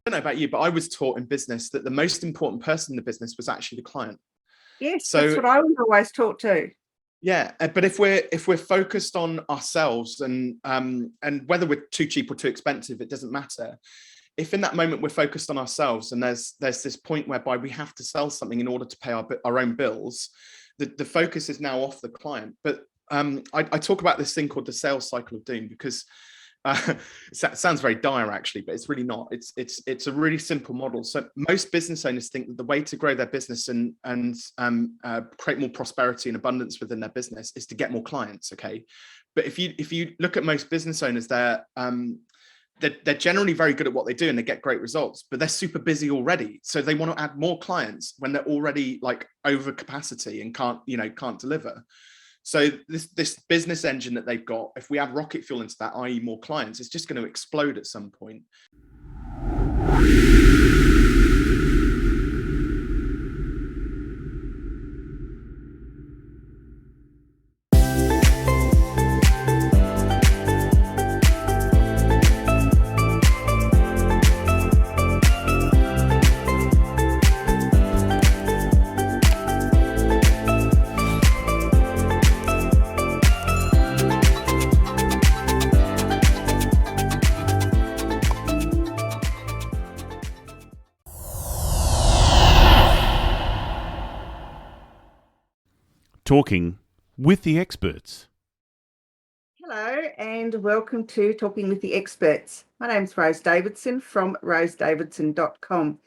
don't know about you, but I was taught in business that the most important person in the business was actually the client. Yes, so that's what I was always taught too. Yeah, but if we're focused on ourselves and whether we're too cheap or too expensive, it doesn't matter. If in that moment we're focused on ourselves and there's this point whereby we have to sell something in order to pay our own bills, the focus is now off the client. But I talk about this thing called the sales cycle of doom, because it sounds very dire actually, but it's really not. It's a really simple model. So most business owners think that the way to grow their business and create more prosperity and abundance within their business is to get more clients. Okay, but if you look at most business owners, they're generally very good at what they do and they get great results, but they're super busy already. So they want to add more clients when they're already like over capacity and can't deliver. So this business engine that they've got, if we add rocket fuel into that, i.e. more clients, it's just going to explode at some point. Talking with the experts. Hello and welcome to Talking with the Experts. My name's Rose Davidson from rosesdavidson.com,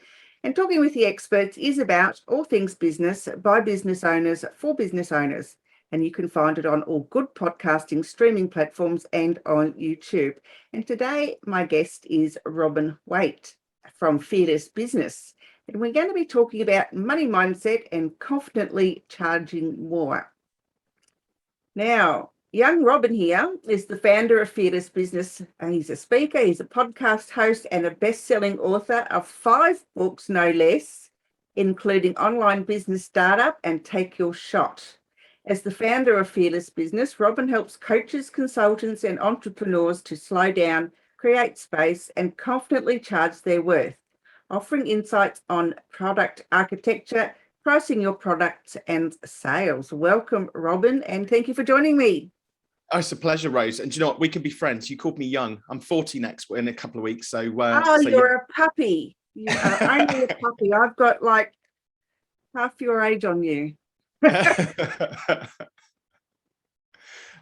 and Talking with the Experts is about all things business by business owners for business owners, and you can find it on all good podcasting streaming platforms and on YouTube. And today my guest is Robin Waite from Fearless Business. And we're going to be talking about money mindset and confidently charging more. Now, young Robin here is the founder of Fearless Business. He's a speaker, he's a podcast host, and a best-selling author of 5 books, no less, including Online Business Startup and Take Your Shot. As the founder of Fearless Business, Robin helps coaches, consultants, and entrepreneurs to slow down, create space, and confidently charge their worth, offering insights on product architecture, pricing your products, and sales. Welcome, Robin, and thank you for joining me. Oh, it's a pleasure, Rose. And do you know what? We could be friends. You called me young. I'm 40 in a couple of weeks. So, you're a puppy. You are only a puppy. I've got like half your age on you.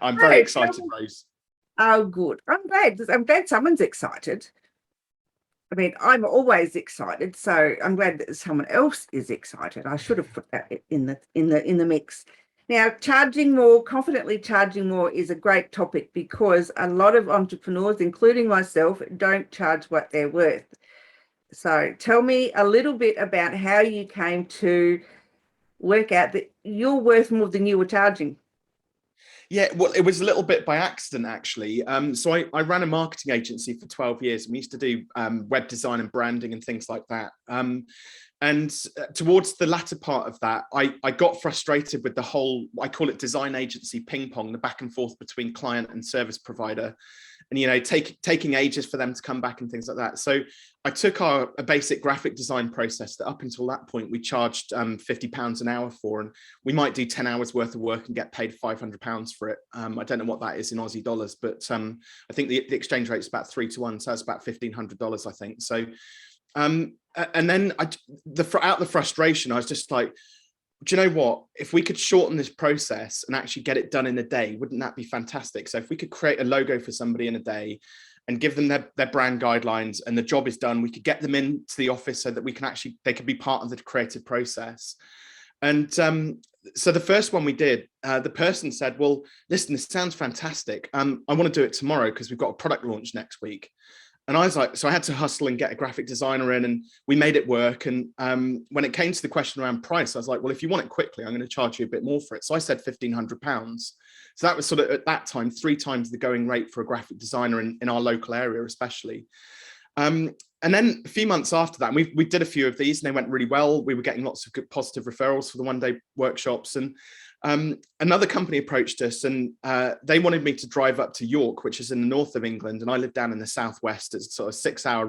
I'm very excited, Rose. Oh, good. I'm glad someone's excited. I mean, I'm always excited, so I'm glad that someone else is excited. I should have put that in the mix. Now, charging more, confidently charging more is a great topic because a lot of entrepreneurs, including myself, don't charge what they're worth. So tell me a little bit about how you came to work out that you're worth more than you were charging. Yeah, well, it was a little bit by accident, actually. So I ran a marketing agency for 12 years. And we used to do web design and branding and things like that. And towards the latter part of that, I got frustrated with the whole, I call it design agency ping pong, the back and forth between client and service provider. And, taking ages for them to come back and things like that. So I took a basic graphic design process that up until that point, we charged £50 an hour for, and we might do 10 hours worth of work and get paid £500 for it. I don't know what that is in Aussie dollars, but I think the exchange rate is about 3 to 1. So it's about $1,500, I think. So, and then out of the frustration, I was just like, do you know what? If we could shorten this process and actually get it done in a day, wouldn't that be fantastic? So if we could create a logo for somebody in a day and give them their brand guidelines and the job is done, we could get them into the office so that they could be part of the creative process. And so the first one we did, the person said, well, listen, this sounds fantastic. I want to do it tomorrow because we've got a product launch next week. And I was like, so I had to hustle and get a graphic designer in, and we made it work. And when it came to the question around price, I was like, well, if you want it quickly, I'm going to charge you a bit more for it. So I said £1,500. So that was sort of at that time 3 times the going rate for a graphic designer in our local area, especially. And and then a few months after that, we did a few of these and they went really well. We were getting lots of good positive referrals for the one-day workshops. And another company approached us and they wanted me to drive up to York, which is in the north of England. And I live down in the southwest. It's sort of 6-hour,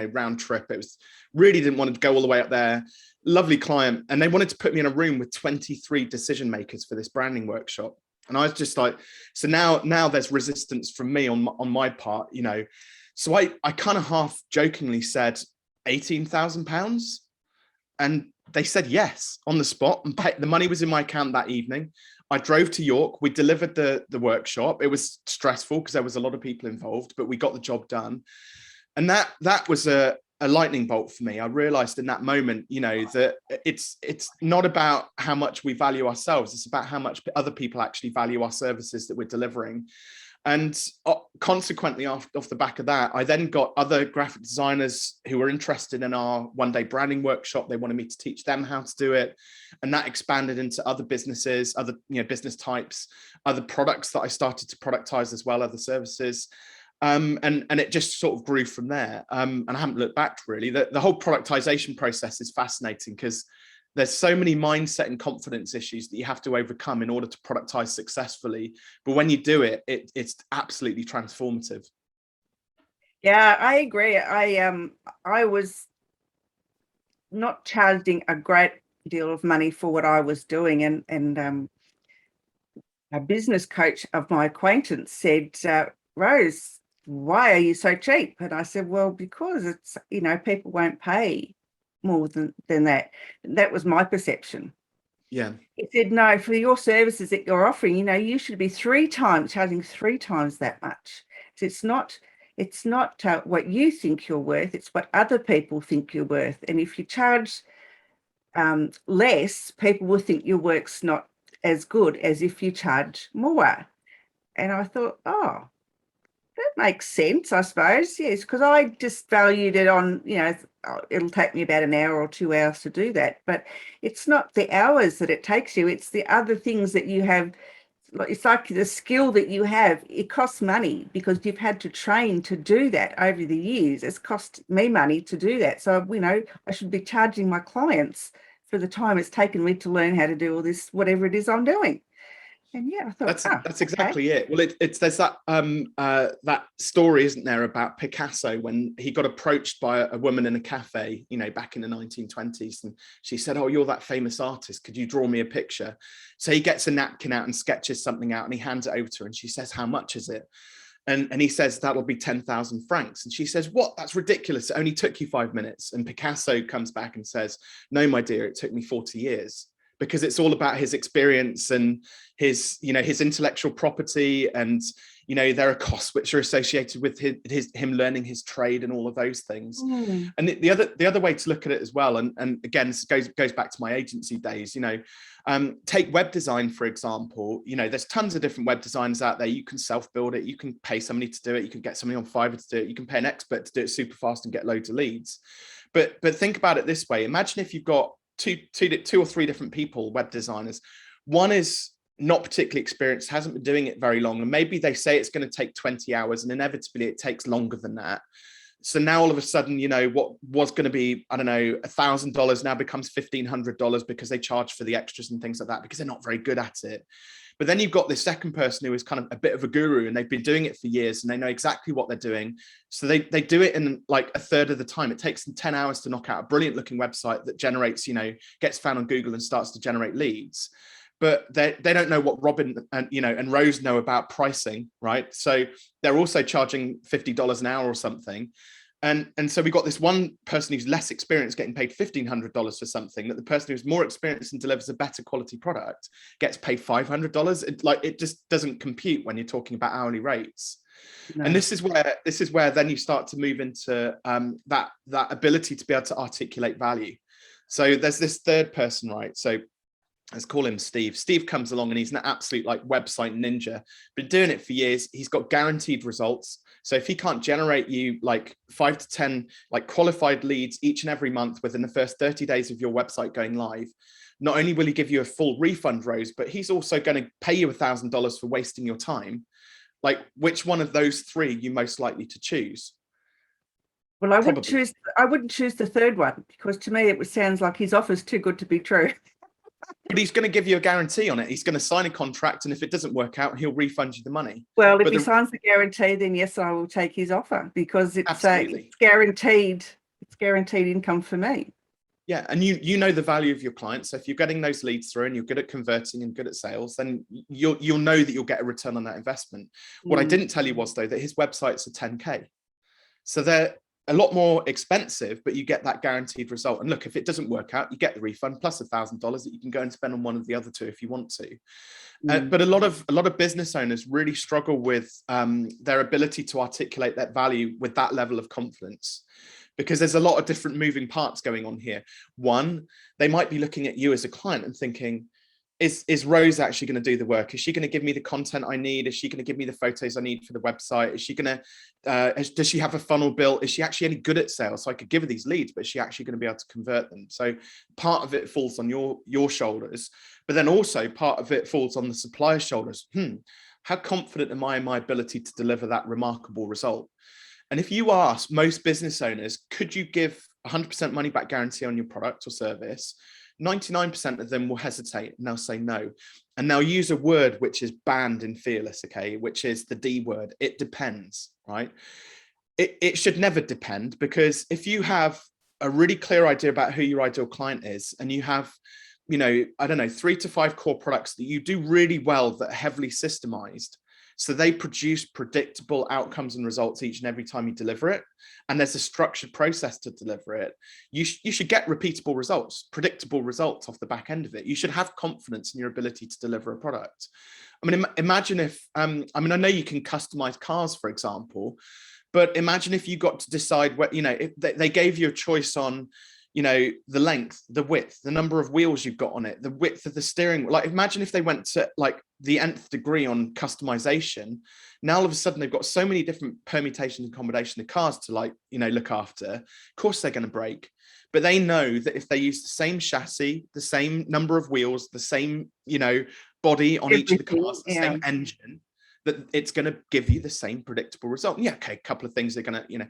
round trip. It was really didn't want to go all the way up there. Lovely client. And they wanted to put me in a room with 23 decision makers for this branding workshop. And I was just like, so now there's resistance from me on my part, So I kind of half jokingly said £18,000, and they said yes on the spot, and the money was in my account that evening. I drove to York. We delivered the workshop. It was stressful because there was a lot of people involved, but we got the job done. And that was a lightning bolt for me. I realized in that moment, that it's not about how much we value ourselves. It's about how much other people actually value our services that we're delivering. And consequently, off the back of that, I then got other graphic designers who were interested in our one-day branding workshop. They wanted me to teach them how to do it. And that expanded into other businesses, other business types, other products that I started to productize as well, other services. And it just sort of grew from there. And I haven't looked back really. The whole productization process is fascinating because there's so many mindset and confidence issues that you have to overcome in order to productize successfully. But when you do it, it's absolutely transformative. Yeah, I agree. I was not charging a great deal of money for what I was doing, and a business coach of my acquaintance said, Rose, why are you so cheap? And I said, well, because it's, people won't pay more than that. That was my perception. Yeah. He said, no, for your services that you're offering, you should be charging 3 times that much. So it's not what you think you're worth, it's what other people think you're worth. And if you charge less, people will think your work's not as good as if you charge more. And I thought, oh, that makes sense, I suppose. Yes, because I just valued it on, it'll take me about an hour or 2 hours to do that. But it's not the hours that it takes you, it's the other things that you have. It's like the skill that you have, it costs money because you've had to train to do that over the years. It's cost me money to do that. So, I should be charging my clients for the time it's taken me to learn how to do all this, whatever it is I'm doing. And yeah, I thought that's exactly it. Well, there's that that story, isn't there, about Picasso when he got approached by a woman in a cafe, back in the 1920s, and she said, "Oh, you're that famous artist. Could you draw me a picture?" So he gets a napkin out and sketches something out, and he hands it over to her, and she says, "How much is it?" And he says, "That'll be 10,000 francs." And she says, "What? That's ridiculous. It only took you 5 minutes." And Picasso comes back and says, "No, my dear, it took me 40 years." Because it's all about his experience and his intellectual property, and there are costs which are associated with him learning his trade and all of those things. And the other way to look at it as well, and again, this goes back to my agency days. Take web design for example. There's tons of different web designers out there. You can self-build it. You can pay somebody to do it. You can get somebody on Fiverr to do it. You can pay an expert to do it super fast and get loads of leads. But think about it this way. Imagine if you've got two or three different people, web designers. One is not particularly experienced, hasn't been doing it very long, and maybe they say it's going to take 20 hours and inevitably it takes longer than that. So now all of a sudden, what was going to be, I don't know, $1,000 now becomes $1,500 because they charge for the extras and things like that because they're not very good at it. But then you've got this second person who is kind of a bit of a guru, and they've been doing it for years and they know exactly what they're doing. So they do it in like a third of the time. It takes them 10 hours to knock out a brilliant looking website that generates, gets found on Google and starts to generate leads. But they don't know what Robin and Rose know about pricing, right? So they're also charging $50 an hour or something. And so we got this one person who's less experienced getting paid $1,500 for something that the person who's more experienced and delivers a better quality product gets paid $500. It just doesn't compute when you're talking about hourly rates. No. And this is where then you start to move into that ability to be able to articulate value. So there's this third person, right? So let's call him Steve. Steve comes along and he's an absolute website ninja, been doing it for years. He's got guaranteed results. So if he can't generate you 5 to 10 qualified leads each and every month within the first 30 days of your website going live, not only will he give you a full refund, Rose, but he's also going to pay you $1,000 for wasting your time. Which one of those three are you most likely to choose? Well, I wouldn't Probably. choose. I wouldn't choose the third one because to me sounds like his offer's too good to be true. But he's going to give you a guarantee on it. He's going to sign a contract, and if it doesn't work out, he'll refund you the money. Well, if But he signs the guarantee, then yes, I will take his offer because absolutely. it's guaranteed. It's guaranteed income for me. Yeah, and you know the value of your clients. So if you're getting those leads through and you're good at converting and good at sales, then you'll know that you'll get a return on that investment. What I didn't tell you was though that his websites are 10K, so they're a lot more expensive, but you get that guaranteed result. And look, if it doesn't work out, you get the refund plus $1,000 that you can go and spend on one of the other two if you want to. But a lot of business owners really struggle with their ability to articulate that value with that level of confidence, because there's a lot of different moving parts going on here. One, they might be looking at you as a client and thinking, is Rose actually going to do the work? Is she going to give me the content I need? Is she going to give me the photos I need for the website? Is she going to, does she have a funnel built? Is she actually any good at sales? So I could give her these leads, but is she actually going to be able to convert them? So part of it falls on your shoulders, but then also part of it falls on the supplier's shoulders. How confident am I in my ability to deliver that remarkable result? And if you ask most business owners, could you give 100% money back guarantee on your product or service? 99% of them will hesitate and they'll say no. And they'll use a word which is banned in Fearless, okay, which is the D word. It depends, right? It should never depend, because if you have a really clear idea about who your ideal client is and you have, I don't know, 3 to 5 core products that you do really well that are heavily systemized, so they produce predictable outcomes and results each and every time you deliver it, and there's a structured process to deliver it, you should get repeatable results, predictable results off the back end of it. You should have confidence in your ability to deliver a product. I mean, imagine if, I know you can customize cars, for example, but imagine if you got to decide what, if they gave you a choice on, the length, the width, the number of wheels you've got on it, the width of the steering. Like, imagine if they went to like the nth degree on customization. Now all of a sudden they've got so many different permutations and combinations of cars to look after. Of course they're going to break, but they know that if they use the same chassis, the same number of wheels, the same body on each of the cars, the same engine, that it's going to give you the same predictable result. Yeah, okay, a couple of things are going to,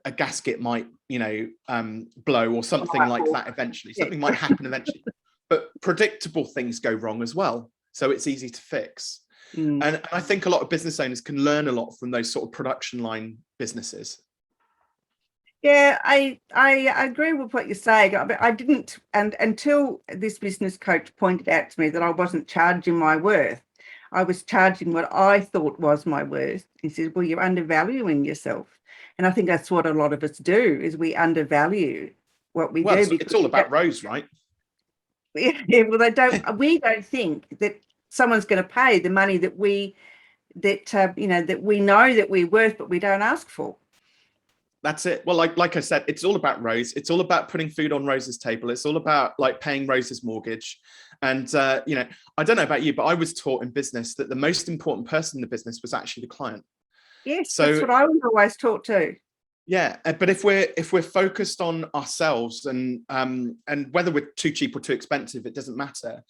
a gasket might, blow or something like that eventually. Something might happen eventually, but predictable things go wrong as well. So it's easy to fix. And I think a lot of business owners can learn a lot from those sort of production line businesses. Yeah, I agree with what you're saying. I didn't, and until this business coach pointed out to me that I wasn't charging my worth. I was charging what I thought was my worth. He says, well, you're undervaluing yourself. And I think that's what a lot of us do, is we undervalue what we do. It's all about Rose, right? Yeah, well, we don't think that someone's going to pay the money that we know that we're worth, but we don't ask for. That's it. Well, like I said, it's all about Rose. It's all about putting food on Rose's table. It's all about paying Rose's mortgage. And, I don't know about you, but I was taught in business that the most important person in the business was actually the client. Yes, so, that's what I was always taught too. Yeah, but if we're focused on ourselves and whether we're too cheap or too expensive, it doesn't matter.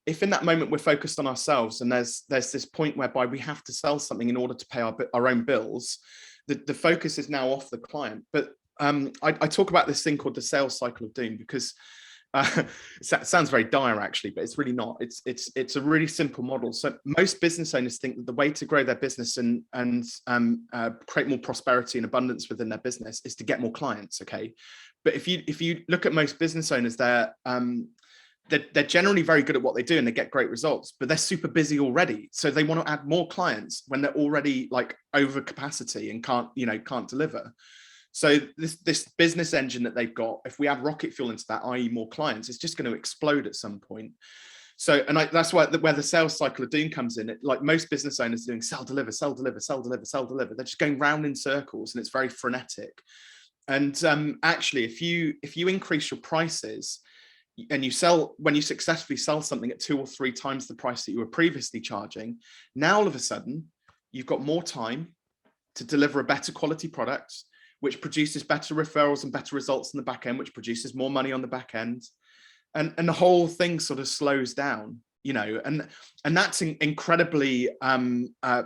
If in that moment we're focused on ourselves and there's this point whereby we have to sell something in order to pay our own bills, the focus is now off the client. But I talk about this thing called the sales cycle of doom, because it sounds very dire actually, but it's really not. It's a really simple model. So most business owners think that the way to grow their business and create more prosperity and abundance within their business is to get more clients. Okay, but if you look at most business owners, they're generally very good at what they do and they get great results, but they're super busy already. So they want to add more clients when they're already over capacity and can't deliver. So this business engine that they've got, if we add rocket fuel into that, i.e. more clients, it's just going to explode at some point. So, that's where the sales cycle of doom comes in. Most business owners are doing sell, deliver, sell, deliver, sell, deliver, sell, deliver. They're just going round in circles and it's very frenetic. And actually, if you increase your prices, and when you successfully sell something at 2 or 3 times the price that you were previously charging, now all of a sudden you've got more time to deliver a better quality product, which produces better referrals and better results in the back end, which produces more money on the back end, and the whole thing sort of slows down, and that's incredibly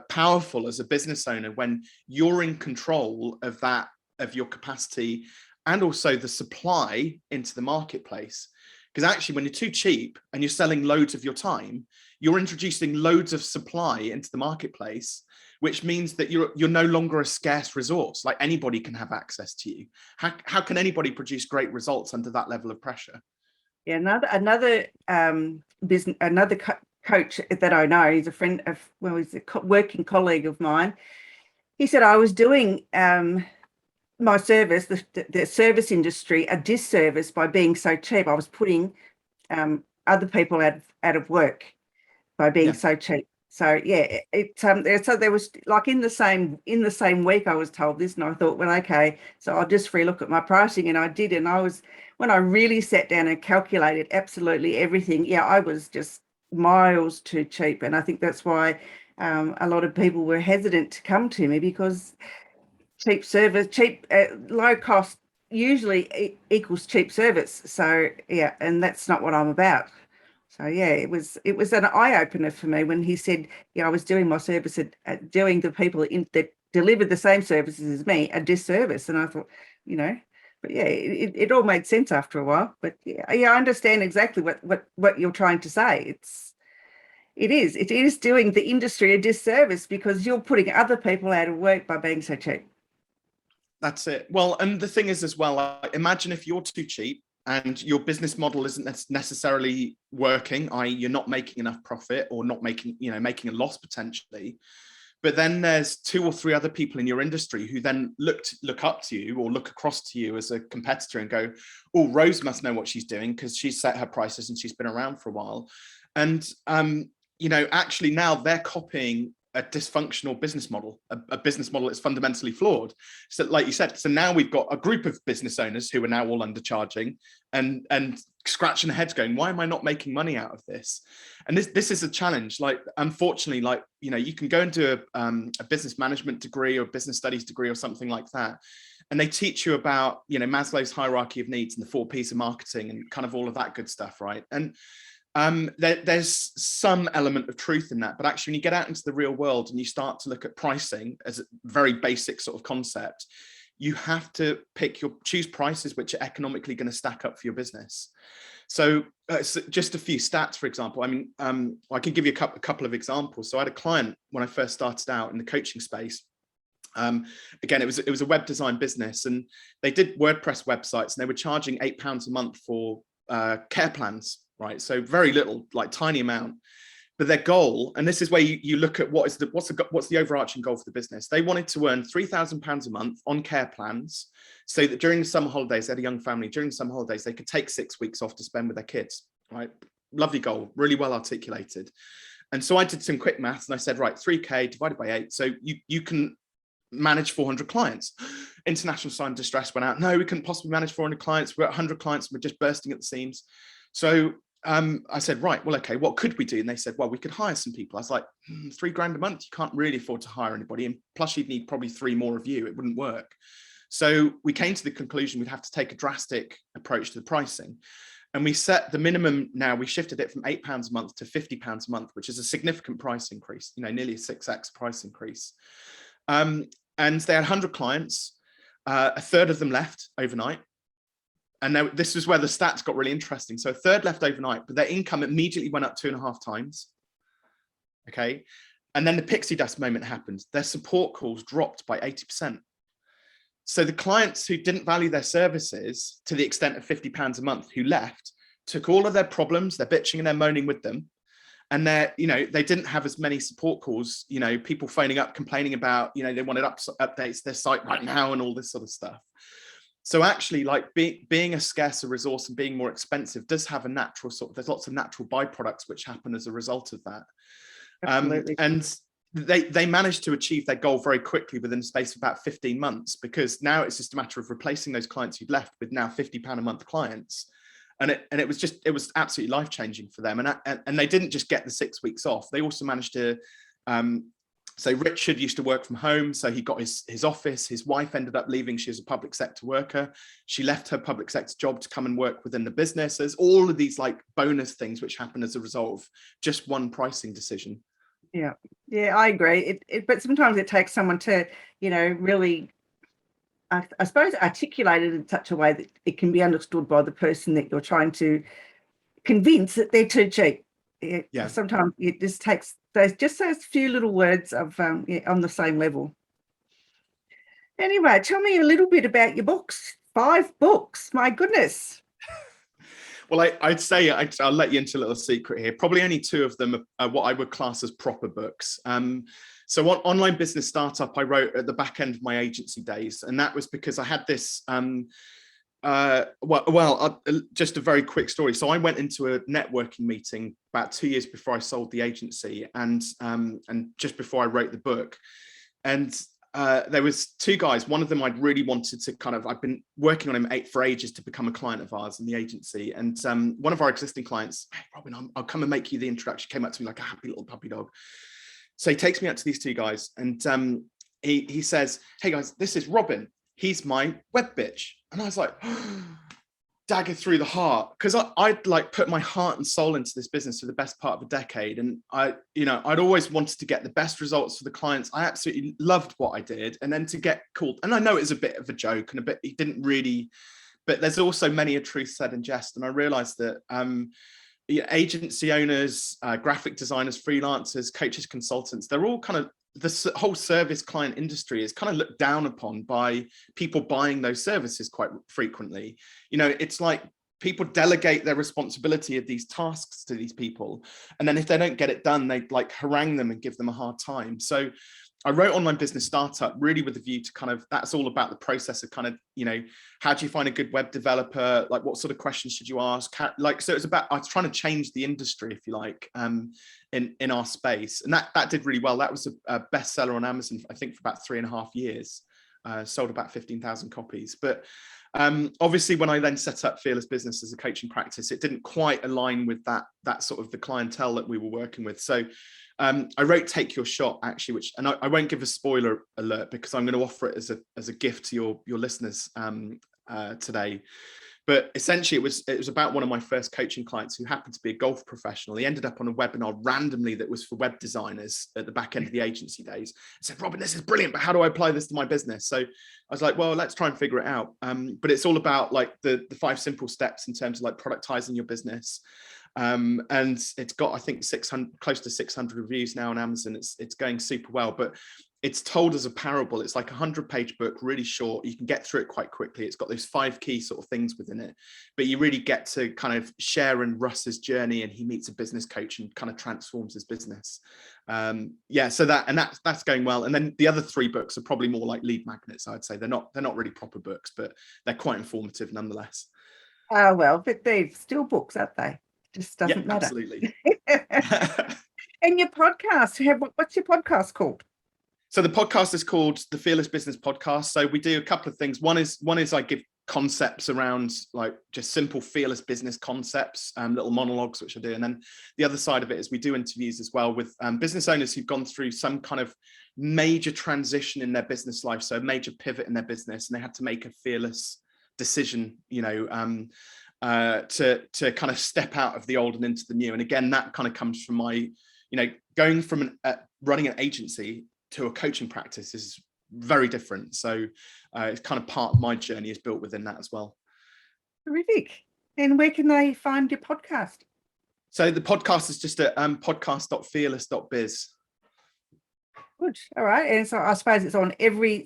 powerful as a business owner when you're in control of that of your capacity and also the supply into the marketplace. Because actually, when you're too cheap and you're selling loads of your time, you're introducing loads of supply into the marketplace, which means that you're no longer a scarce resource. Like anybody can have access to you. How can anybody produce great results under that level of pressure? Yeah, another coach that I know, he's a friend of, well, he's a working colleague of mine. He said I was doing my service, the service industry, a disservice by being so cheap. I was putting other people out of work by being so cheap. So yeah, so there was like in the same week I was told this, and I thought, well, okay, so I'll just relook at my pricing, and I did, and when I really sat down and calculated absolutely everything, yeah, I was just miles too cheap, and I think that's why a lot of people were hesitant to come to me, because cheap service, low cost usually equals cheap service. So yeah, and that's not what I'm about. So yeah, it was an eye opener for me when he said, yeah, I was doing my service doing the people that delivered the same services as me a disservice. And I thought, but yeah, it all made sense after a while. But yeah, I understand exactly what you're trying to say. It is doing the industry a disservice because you're putting other people out of work by being so cheap. That's it. Well, and the thing is as well, imagine if you're too cheap and your business model isn't necessarily working, i.e. you're not making enough profit or not making a loss potentially. But then there's 2 or 3 other people in your industry who then look up to you or look across to you as a competitor and go, oh, Rose must know what she's doing because she's set her prices and she's been around for a while. And, actually now they're copying a dysfunctional business model, a business model that's fundamentally flawed. So like you said, so now we've got a group of business owners who are now all undercharging and scratching their heads going, why am I not making money out of this? And this is a challenge. Like, unfortunately, you can go into a business management degree or business studies degree or something like that. And they teach you about, Maslow's hierarchy of needs and the 4 P's of marketing and kind of all of that good stuff, right? And there's some element of truth in that, but actually when you get out into the real world and you start to look at pricing as a very basic sort of concept, you have to choose prices which are economically going to stack up for your business. So just a few stats, for example. I mean, I can give you a couple of examples. So I had a client when I first started out in the coaching space. Again, it was a web design business, and they did WordPress websites, and they were charging £8 a month for care plans. Right, so very little, like tiny amount, but their goal, and this is where you look at what's the overarching goal for the business. They wanted to earn £3,000 a month on care plans, so that during the summer holidays, they had a young family. During the summer holidays, they could take 6 weeks off to spend with their kids. Right, lovely goal, really well articulated. And so I did some quick maths, and I said, right, 3K divided by 8, so you can manage 400 clients. International Sign of Distress went out. No, we couldn't possibly manage 400 clients. We're at 100 clients. We're just bursting at the seams. So I said, right, well, okay, what could we do? And they said, well, we could hire some people. I was like, £3,000 a month, you can't really afford to hire anybody. And plus you'd need probably 3 more of you. It wouldn't work. So we came to the conclusion we'd have to take a drastic approach to the pricing. And we set the minimum now, we shifted it from £8 a month to £50 a month, which is a significant price increase, nearly a 6x price increase. And they had 100 clients, a third of them left overnight. And now this is where the stats got really interesting. So a third left overnight, but their income immediately went up 2.5 times. Okay. And then the pixie dust moment happened. Their support calls dropped by 80%. So the clients who didn't value their services to the extent of £50 a month who left, took all of their problems, their bitching and their moaning with them. And they didn't have as many support calls, people phoning up, complaining about, they wanted updates to their site right now and all this sort of stuff. So actually, like being a scarcer resource and being more expensive does have a natural there's lots of natural byproducts which happen as a result of that. And they managed to achieve their goal very quickly within the space of about 15 months, because now it's just a matter of replacing those clients who'd left with now £50 a month clients. And it was absolutely life-changing for them. And they didn't just get the 6 weeks off. They also managed to, so Richard used to work from home. So he got his office. His wife ended up leaving. She was a public sector worker. She left her public sector job to come and work within the business. There's all of these like bonus things which happen as a result of just one pricing decision. Yeah, I agree. But sometimes it takes someone to, really I suppose, articulated in such a way that it can be understood by the person that you're trying to convince that they're too cheap. Yeah. Sometimes it just takes those few little words of on the same level. Anyway, tell me a little bit about your books. 5 books, my goodness. Well, I'd say I'll let you into a little secret here. Probably only 2 of them are what I would class as proper books. So on Online Business Startup, I wrote at the back end of my agency days, and that was because I had this. Just a very quick story. So I went into a networking meeting about 2 years before I sold the agency, and just before I wrote the book, and there was 2 guys. One of them I'd really wanted to I've been working on him for ages to become a client of ours in the agency. And one of our existing clients, "Hey, Robin, I'll come and make you the introduction," came up to me like a happy little puppy dog. So he takes me out to these 2 guys, and he says, "Hey guys, this is Robin. He's my web bitch." And I was like, dagger through the heart, because I'd like put my heart and soul into this business for the best part of a decade, and I'd always wanted to get the best results for the clients. I absolutely loved what I did, and then to get called, and I know it's a bit of a joke and he didn't really, but there's also many a truth said in jest. And I realized that agency owners, graphic designers, freelancers, coaches, consultants, they're all the whole service client industry is kind of looked down upon by people buying those services quite frequently. It's like people delegate their responsibility of these tasks to these people, and then if they don't get it done, they like harangue them and give them a hard time. So I wrote Online Business Startup really with a view to that's all about the process of how do you find a good web developer? Like, what sort of questions should you ask? So it's about, I was trying to change the industry, if you like, in our space. And that did really well. That was a bestseller on Amazon, I think, for about 3.5 years, sold about 15,000 copies. But obviously when I then set up Fearless Business as a coaching practice, it didn't quite align with that sort of the clientele that we were working with. So I wrote Take Your Shot, actually, and I won't give a spoiler alert because I'm going to offer it as a gift to your listeners today. But essentially, it was about one of my first coaching clients who happened to be a golf professional. He ended up on a webinar randomly that was for web designers at the back end of the agency days. I said, "Robin, this is brilliant, but how do I apply this to my business?" So I was like, "Well, let's try and figure it out." But it's all about like the 5 simple steps in terms of like productizing your business. And it's got, I think, close to 600 reviews now on Amazon. It's going super well, but it's told as a parable. It's like a 100-page book, really short. You can get through it quite quickly. It's got those 5 key sort of things within it, but you really get to kind of share in Russ's journey, and he meets a business coach and kind of transforms his business. So that's going well. And then the other 3 books are probably more like lead magnets. I'd say they're not really proper books, but they're quite informative nonetheless. Oh, well, but they're still books, aren't they? Just doesn't matter. Absolutely. And your podcast, what's your podcast called? So the podcast is called the Fearless Business Podcast. So we do a couple of things. One is I give concepts around like just simple fearless business concepts, little monologues, which I do. And then the other side of it is we do interviews as well with business owners who've gone through some kind of major transition in their business life. So a major pivot in their business, and they had to make a fearless decision, to kind of step out of the old and into the new. And again, that kind of comes from my, going from running an agency to a coaching practice is very different. So it's kind of part of my journey is built within that as well. Terrific. And where can they find your podcast? So the podcast is just at podcast.fearless.biz. Good. All right. And so I suppose it's on every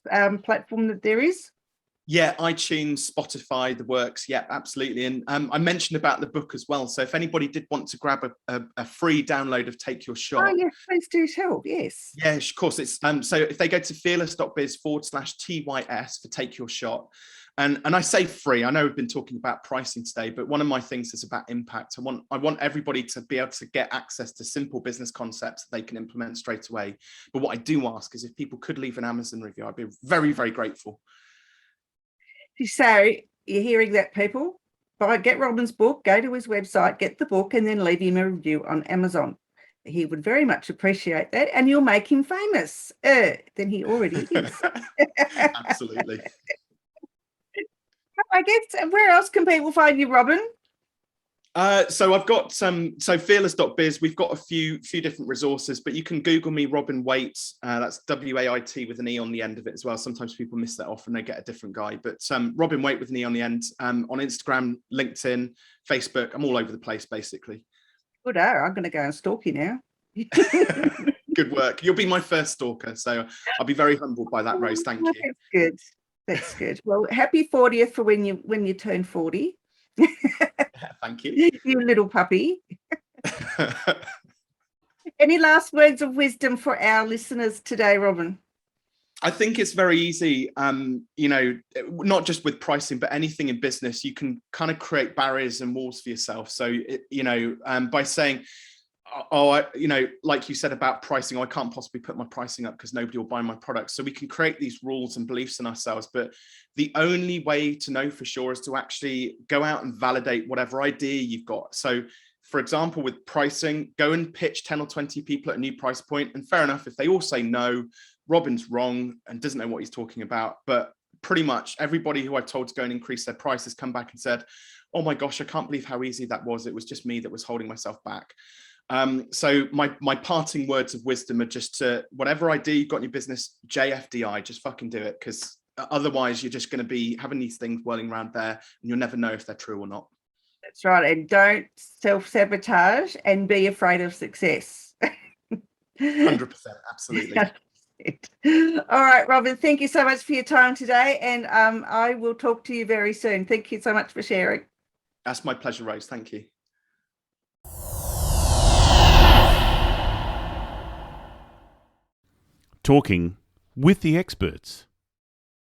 platform that there is. Yeah, iTunes, Spotify, the works. Yeah, absolutely. And I mentioned about the book as well. So if anybody did want to grab a free download of Take Your Shot. Oh, yes, please do tell. Yes. Yeah, of course. It's so if they go to fearless.biz/TYS for Take Your Shot. And I say free. I know we've been talking about pricing today, but one of my things is about impact. I want everybody to be able to get access to simple business concepts that they can implement straight away. But what I do ask is if people could leave an Amazon review, I'd be very, very grateful. So you're hearing that, people? Get Robin's book, go to his website, get the book, and then leave him a review on Amazon. He would very much appreciate that, and you'll make him famous. Then he already is. Absolutely. I guess, where else can people find you, Robin? So I've got fearless.biz. We've got a few different resources, but you can Google me, Robin Waite. That's Wait with an E on the end of it as well. Sometimes people miss that off and they get a different guy, but Robin Waite with an E on the end. On Instagram, LinkedIn, Facebook. I'm all over the place, basically. Good. I'm going to go and stalk you now. Good work. You'll be my first stalker, so I'll be very humbled by that, Rose. Thank you. That's good. That's good. Well, happy 40th for when you turn 40. Thank you. You little puppy. Any last words of wisdom for our listeners today, Robin? I think it's very easy, not just with pricing, but anything in business, you can kind of create barriers and walls for yourself. So, by saying, like you said about pricing, I can't possibly put my pricing up because nobody will buy my product. So we can create these rules and beliefs in ourselves. But the only way to know for sure is to actually go out and validate whatever idea you've got. So, for example, with pricing, go and pitch 10 or 20 people at a new price point. And fair enough, if they all say no, Robin's wrong and doesn't know what he's talking about. But pretty much everybody who I've told to go and increase their prices come back and said, oh my gosh, I can't believe how easy that was. It was just me that was holding myself back. So my parting words of wisdom are just to, whatever idea you've got in your business, JFDI, just fucking do it. Because otherwise you're just going to be having these things whirling around there and you'll never know if they're true or not. That's right. And don't self-sabotage and be afraid of success. 100%. Absolutely. All right, Robin, thank you so much for your time today. And I will talk to you very soon. Thank you so much for sharing. That's my pleasure, Rose. Thank you. Talking with the experts.